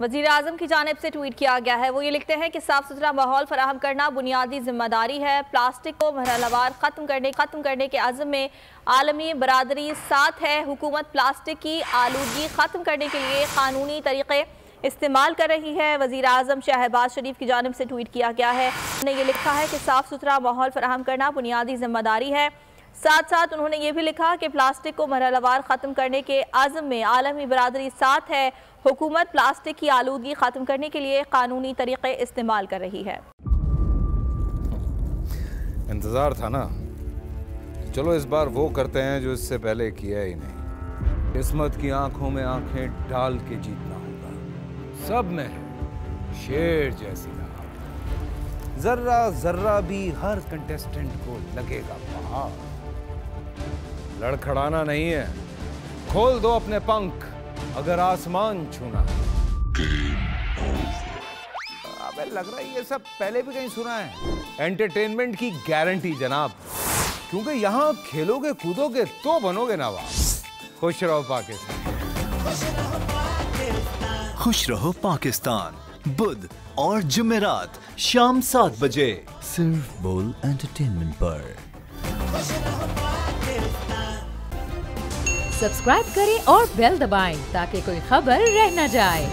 वज़ीर आज़म की जानिब से ट्वीट किया गया है। वो ये लिखते हैं कि साफ सुथरा माहौल फराहम करना बुनियादी जिम्मेदारी है। प्लास्टिक को मरहलावार ख़त्म करने के अज़्म में आलमी बरादरी साथ है। हुकूमत प्लास्टिक की आलूदगी ख़त्म करने के लिए कानूनी तरीक़े इस्तेमाल कर रही है। वज़ीर आज़म शहबाज शरीफ की जानिब से ट्वीट किया गया है। उन्होंने ये लिखा है कि साफ सुथरा माहौल फराहम करना बुनियादी जिम्मेदारी है। साथ साथ उन्होंने ये भी लिखा कि प्लास्टिक को मरहलावार ख़त्म करने के अज़्म में आलमी बरादरी साथ है। हुकूमत प्लास्टिक की आलूदगी ख़त्म करने के लिए कानूनी तरीक़े इस्तेमाल कर रही है। इंतज़ार था ना, चलो इस बार वो करते हैं जो इससे पहले किया ही नहीं। किस्मत की आंखों में आंखें डाल के जीतना होगा। सब में है शेर जैसी राह, जर्रा जर्रा भी हर कंटेस्टेंट को लगेगा पहाड़। लड़खड़ाना नहीं है, खोल दो अपने पंख अगर आसमान छूना है। अबे लग रहा है ये सब पहले भी कहीं सुना है। एंटरटेनमेंट की गारंटी जनाब, क्योंकि यहाँ खेलोगे कूदोगे तो बनोगे नवाब। खुश रहो पाकिस्तान। खुश रहो पाकिस्तान बुध और जुमेरात शाम 7 बजे सिर्फ बोल एंटरटेनमेंट पर। सब्सक्राइब करें और बेल दबाएं ताकि कोई खबर रह न जाए।